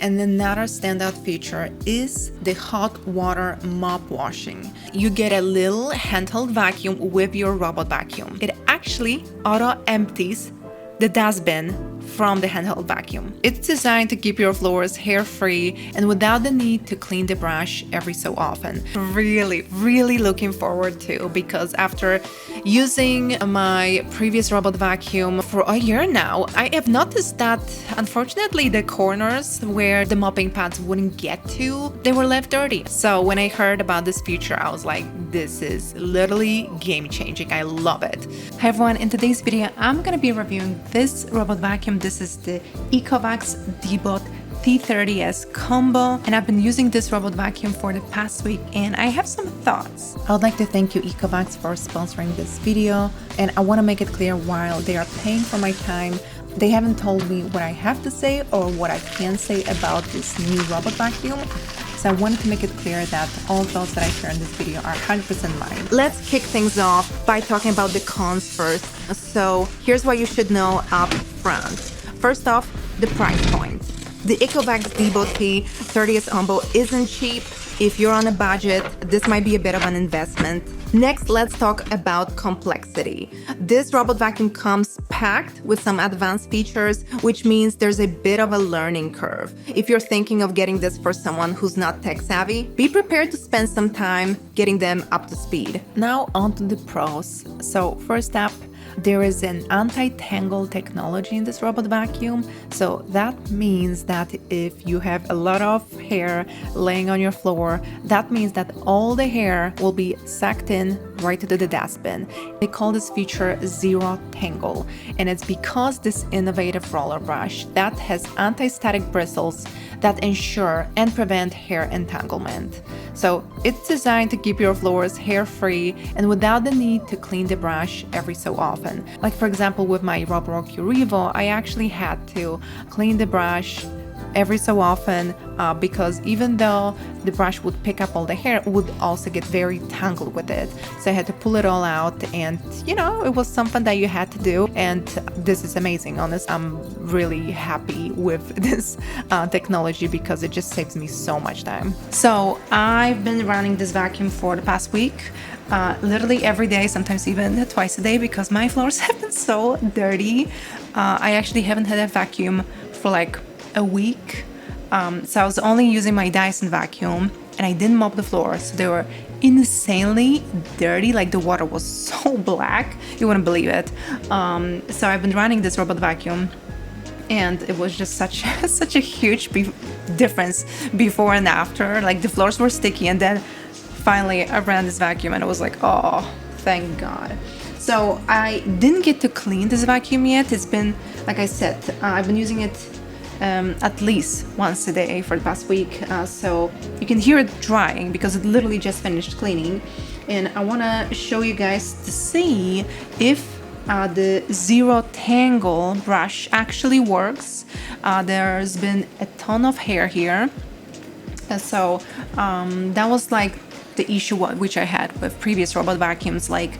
And another standout feature is the hot water mop washing. You get a little handheld vacuum with your robot vacuum. It actually auto empties the dustbin from the handheld vacuum. It's designed to keep your floors hair-free and without the need to clean the brush every so often. Really looking forward to, because after using my previous robot vacuum for a year now, I have noticed that unfortunately the corners where the mopping pads wouldn't get to, they were left dirty. So when I heard about this feature, I was like, this is literally game-changing. I love it. Hi everyone, in today's video, I'm gonna be reviewing this robot vacuum. This is the ECOVACS DEEBOT T30s Combo, and I've been using this robot vacuum for the past week and I have some thoughts. I would like to thank you, ECOVACS, for sponsoring this video, and I want to make it clear, while they are paying for my time, they haven't told me what I have to say or what I can say about this new robot vacuum. So I wanted to make it clear that all thoughts that I share in this video are 100% mine. Let's kick things off by talking about the cons first. So here's what you should know up front. First off, the price point. The ECOVACS DEEBOT T30s Combo isn't cheap. If you're on a budget, this might be a bit of an investment. Next, let's talk about complexity. This robot vacuum comes packed with some advanced features, which means there's a bit of a learning curve. If you're thinking of getting this for someone who's not tech savvy, be prepared to spend some time getting them up to speed. Now on to the pros. So first up, there is an anti-tangle technology in this robot vacuum. So that means that if you have a lot of hair laying on your floor, that means that all the hair will be sucked in right into the dustbin. They call this feature ZeroTangle, and it's because this innovative roller brush that has anti-static bristles that ensure and prevent hair entanglement. So it's designed to keep your floors hair-free and without the need to clean the brush every so often. Like for example, with my Roborock Revo, I actually had to clean the brush every so often because even though the brush would pick up all the hair, it would also get very tangled with it. So I had to pull it all out, and you know, it was something that you had to do, and this is amazing. Honestly, I'm really happy with this technology because it just saves me so much time. So I've been running this vacuum for the past week. Literally every day, sometimes even twice a day, because my floors have been so dirty. I actually haven't had a vacuum for like a week, so I was only using my Dyson vacuum and I didn't mop the floors, so they were insanely dirty. Like the water was so black, you wouldn't believe it. So I've been running this robot vacuum and it was just such a huge difference before and after. Like the floors were sticky, and then finally I ran this vacuum and it was like, oh, thank God. So I didn't get to clean this vacuum yet. It's been, like I said, I've been using it at least once a day for the past week, so you can hear it drying because it literally just finished cleaning. And I want to show you guys to see if the ZeroTangle brush actually works. There's been a ton of hair here, so that was like the issue which I had with previous robot vacuums. Like,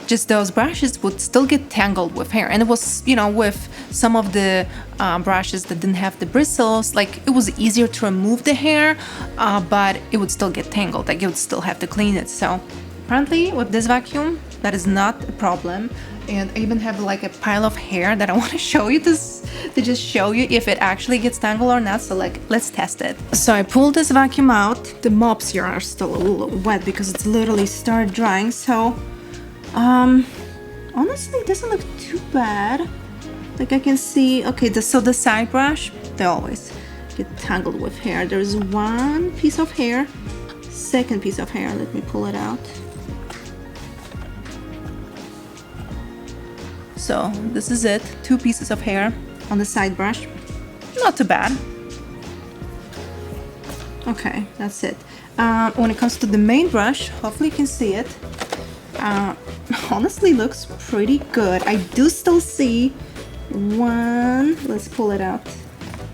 just those brushes would still get tangled with hair, and it was, you know, with some of the brushes that didn't have the bristles, like it was easier to remove the hair, but it would still get tangled. Like you would still have to clean it. So apparently with this vacuum, that is not a problem. And I even have like a pile of hair that I want to show you this, to just show you if it actually gets tangled or not. So like, let's test it. So I pulled this vacuum out. The mops here are still a little wet because it's literally started drying. So honestly, it doesn't look too bad. Like I can see, okay, so the side brush, they always get tangled with hair. There's one piece of hair, second piece of hair, let me pull it out. So this is it, two pieces of hair on the side brush. Not too bad. Okay, that's it. When it comes to the main brush, hopefully you can see it. Honestly looks pretty good. I do still see one, let's pull it out.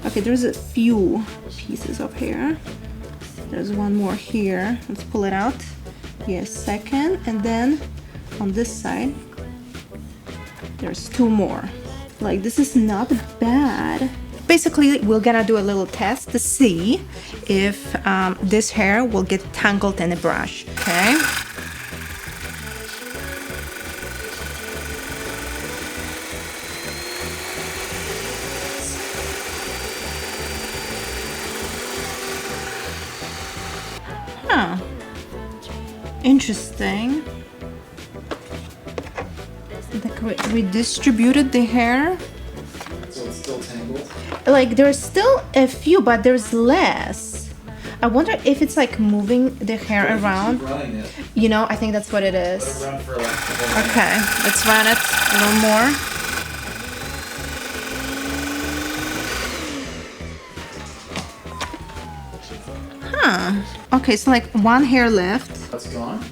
Okay, there's a few pieces of hair. There's one more here, let's pull it out. Yes, second, and then on this side there's two more. Like, this is not bad. Basically, we're gonna do a little test to see if this hair will get tangled in the brush, okay? Huh. Interesting. Like we distributed the hair. So it's still tangled? Like there's still a few, but there's less. I wonder if it's like moving the hair around. Keep running it. You know, I think that's what it is. Let it run for like a couple minutes. Okay, let's run it a little more. Huh. Okay, so like one hair left. That's gone?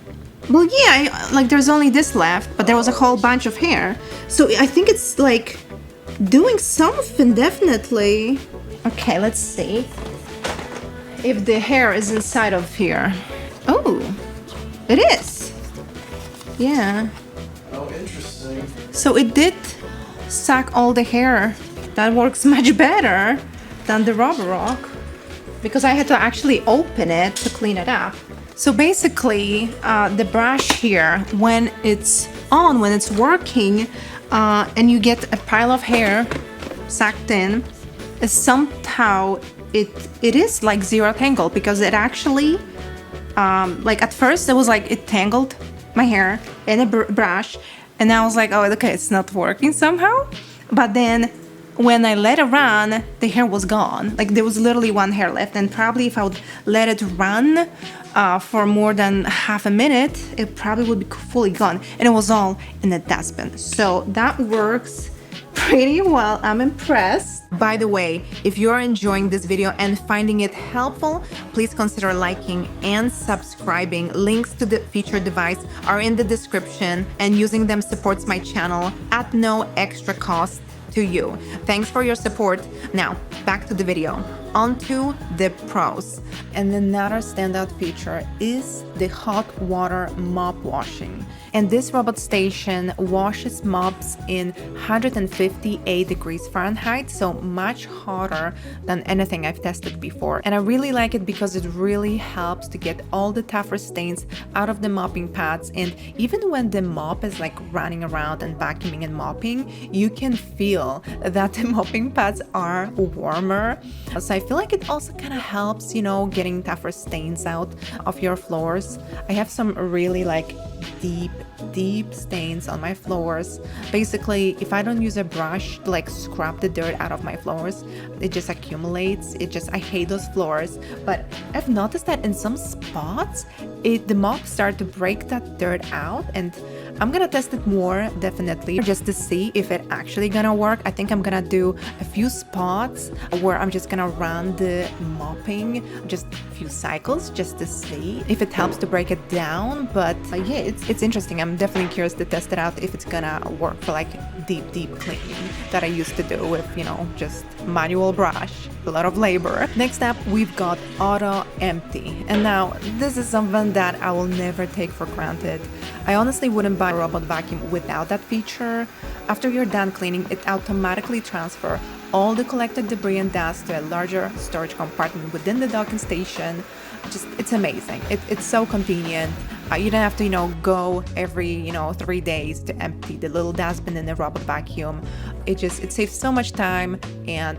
Well, yeah, like there's only this left, but there was a whole bunch of hair. So I think it's like doing something definitely. Okay, let's see if the hair is inside of here. Oh, it is. Yeah. Oh, interesting. So it did suck all the hair. That works much better than the rubber rock because I had to actually open it to clean it up. So basically, the brush here, when it's on, when it's working, and you get a pile of hair sucked in, somehow it is like ZeroTangle because it actually, like at first it was like it tangled my hair in a brush, and I was like, oh, okay, it's not working somehow. But then when I let it run, the hair was gone. Like there was literally one hair left, and probably if I would let it run for more than half a minute, it probably would be fully gone, and it was all in the dustbin. So that works pretty well. I'm impressed. By the way, if you're enjoying this video and finding it helpful, please consider liking and subscribing. Links to the featured device are in the description, and using them supports my channel at no extra cost to you. Thanks for your support. Now, back to the video. On to the pros. And another standout feature is the hot water mop washing. And this robot station washes mops in 158 degrees Fahrenheit, so much hotter than anything I've tested before. And I really like it because it really helps to get all the tougher stains out of the mopping pads. And even when the mop is like running around and vacuuming and mopping, you can feel that the mopping pads are warmer. So I feel like it also kind of helps, you know, getting tougher stains out of your floors. I have some really like deep stains on my floors. Basically, if I don't use a brush to like scrub the dirt out of my floors, it just accumulates. I hate those floors. But I've noticed that in some spots, the mop started to break that dirt out, and I'm gonna test it more definitely just to see if it actually gonna work. I think I'm gonna do a few spots where I'm just gonna run the mopping just a few cycles just to see if it helps to break it down. But yeah, it's interesting. I'm definitely curious to test it out if it's gonna work for like deep cleaning that I used to do with, you know, just manual brush, a lot of labor. Next up, we've got auto empty. And now this is something that I will never take for granted. I honestly wouldn't buy a robot vacuum without that feature. After you're done cleaning, it automatically transfers all the collected debris and dust to a larger storage compartment within the docking station. It's amazing. It's so convenient. You don't have to, you know, go every, 3 days to empty the little dustbin in the robot vacuum. It saves so much time, and,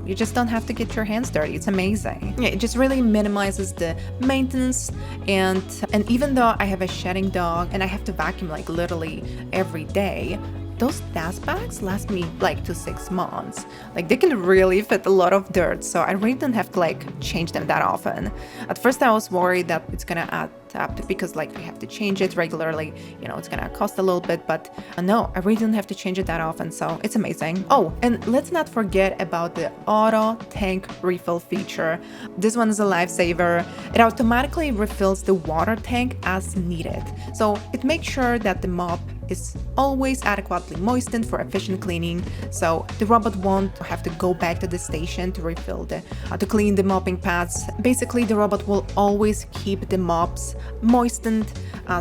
you just don't have to get your hands dirty. It's amazing. Yeah, it just really minimizes the maintenance, and even though I have a shedding dog and I have to vacuum like literally every day, those dust bags last me like 2 to 6 months. Like they can really fit a lot of dirt, so I really don't have to like change them that often. At first I was worried that it's gonna add up because like we have to change it regularly, it's gonna cost a little bit, but no, I really don't have to change it that often, so it's amazing. Oh, and let's not forget about the auto tank refill feature. This one is a lifesaver. It automatically refills the water tank as needed, so it makes sure that the mop is always adequately moistened for efficient cleaning, so the robot won't have to go back to the station to refill to clean the mopping pads. Basically, the robot will always keep the mops moistened,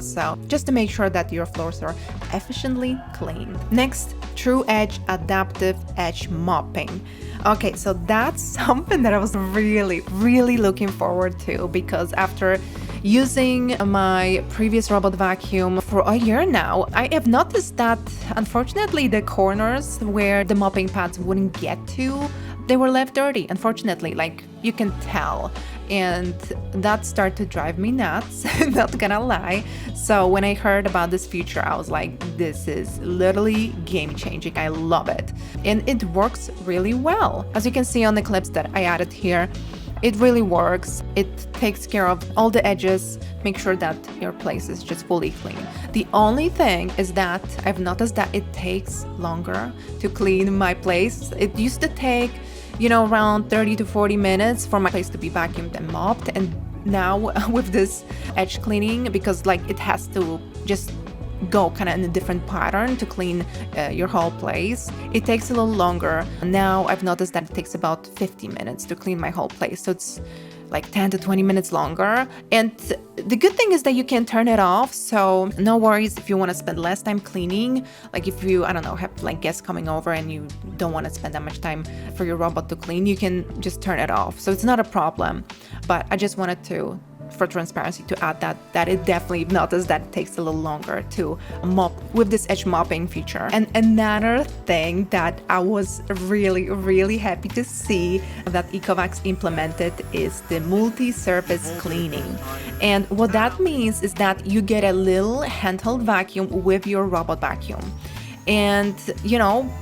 so just to make sure that your floors are efficiently cleaned. Next, TruEdge Adaptive Edge Mopping. Okay, so that's something that I was really looking forward to, because after using my previous robot vacuum for a year now, I have noticed that unfortunately the corners where the mopping pads wouldn't get to, they were left dirty, unfortunately, like you can tell. And that started to drive me nuts, not gonna lie. So when I heard about this feature, I was like, this is literally game changing. I love it. And it works really well. As you can see on the clips that I added here, it really works. It takes care of all the edges, make sure that your place is just fully clean. The only thing is that I've noticed that it takes longer to clean my place. It used to take, you know, around 30 to 40 minutes for my place to be vacuumed and mopped. And now with this edge cleaning, because like it has to just go kind of in a different pattern to clean your whole place, it takes a little longer. Now I've noticed that it takes about 50 minutes to clean my whole place. So it's like 10 to 20 minutes longer. And the good thing is that you can turn it off. So no worries if you want to spend less time cleaning. Like if you, I don't know, have like guests coming over and you don't want to spend that much time for your robot to clean, you can just turn it off. So it's not a problem. But I just wanted to, for transparency, to add that it definitely noticed that it takes a little longer to mop with this edge mopping feature. And another thing that I was really happy to see that ECOVACS implemented is the multi-surface cleaning. And what that means is that you get a little handheld vacuum with your robot vacuum. And you know,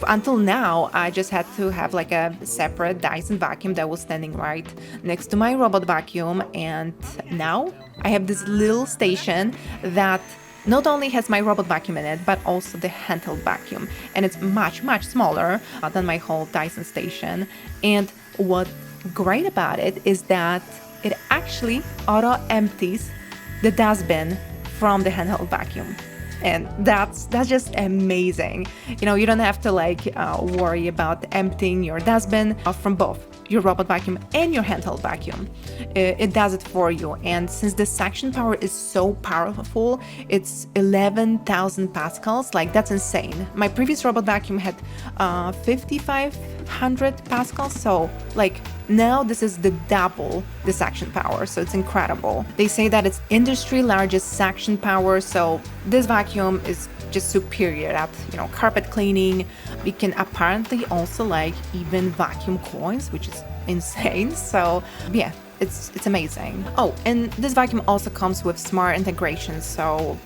until now, I just had to have like a separate Dyson vacuum that was standing right next to my robot vacuum. And now I have this little station that not only has my robot vacuum in it, but also the handheld vacuum. And it's much smaller than my whole Dyson station. And what's great about it is that it actually auto empties the dustbin from the handheld vacuum. And that's just amazing. You know, you don't have to like worry about emptying your dustbin from both your robot vacuum and your handheld vacuum. It does it for you. And since the suction power is so powerful, it's 11,000 pascals. Like that's insane. My previous robot vacuum had 5,500 pascals. So like now this is the double the suction power, so it's incredible. They say that it's industry largest suction power, so this vacuum is just superior at, you know, carpet cleaning. It can apparently also like even vacuum coins, which is insane. So yeah, it's amazing. Oh, and this vacuum also comes with smart integration, so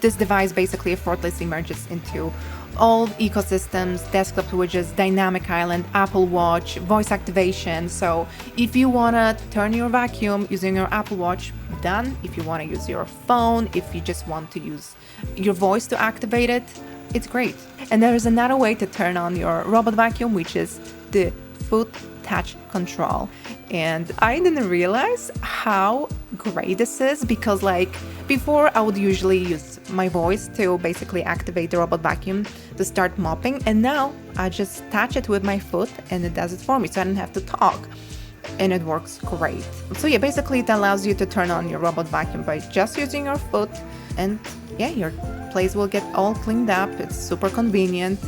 this device basically effortlessly merges into all ecosystems, desktop widgets, dynamic island, Apple Watch, voice activation. So if you want to turn your vacuum using your Apple Watch, done. If you want to use your phone, if you just want to use your voice to activate it, it's great. And there is another way to turn on your robot vacuum, which is the foot touch control. And I didn't realize how great this is, because like before I would usually use my voice to basically activate the robot vacuum to start mopping, and now I just touch it with my foot and it does it for me, so I don't have to talk. And it works great. So yeah, basically it allows you to turn on your robot vacuum by just using your foot, and yeah, your place will get all cleaned up. It's super convenient.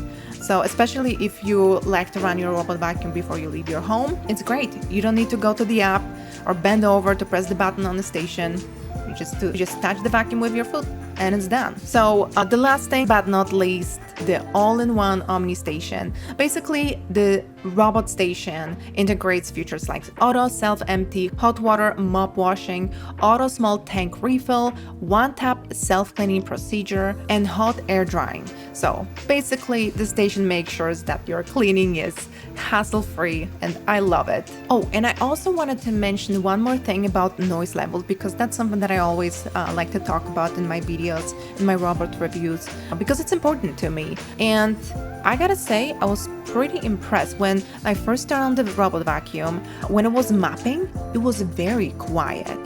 So especially if you like to run your robot vacuum before you leave your home, it's great. You don't need to go to the app or bend over to press the button on the station. You just touch the vacuum with your foot and it's done. So the last thing but not least, the all-in-one Omni station. Basically, the robot station integrates features like auto self-empty, hot water mop washing, auto small tank refill, one-tap self-cleaning procedure, and hot air drying. So basically, the station makes sure that your cleaning is hassle-free, and I love it. Oh, and I also wanted to mention one more thing about noise levels, because that's something that I always like to talk about in my videos, in my robot reviews, because it's important to me. And I gotta say, I was pretty impressed when I first turned on the robot vacuum. When it was mopping, it was very quiet.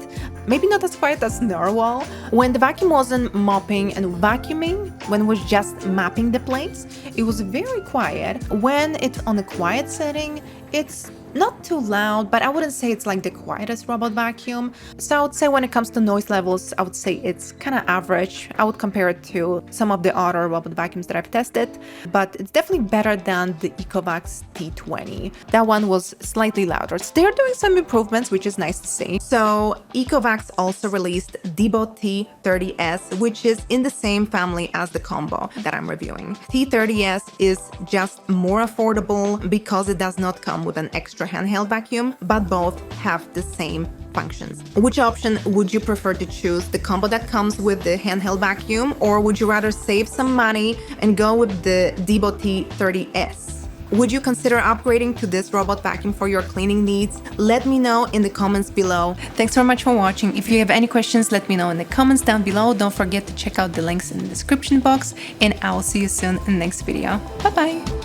maybe not as quiet as Narwhal. When the vacuum wasn't mopping and vacuuming, when it was just mapping the plates, it was very quiet. When it's on a quiet setting, it's not too loud, but I wouldn't say it's like the quietest robot vacuum. So I would say when it comes to noise levels, I would say it's kind of average. I would compare it to some of the other robot vacuums that I've tested, but it's definitely better than the ECOVACS T20. That one was slightly louder. So they're doing some improvements, which is nice to see. So ECOVACS also released DEEBOT T30s, which is in the same family as the combo that I'm reviewing. T30s is just more affordable because it does not come with an extra handheld vacuum, but both have the same functions. Which option would you prefer to choose? The combo that comes with the handheld vacuum, or would you rather save some money and go with the DEEBOT T30s? Would you consider upgrading to this robot vacuum for your cleaning needs? Let me know in the comments below. Thanks so much for watching. If you have any questions, let me know in the comments down below. Don't forget to check out the links in the description box, and I will see you soon in the next video. Bye bye!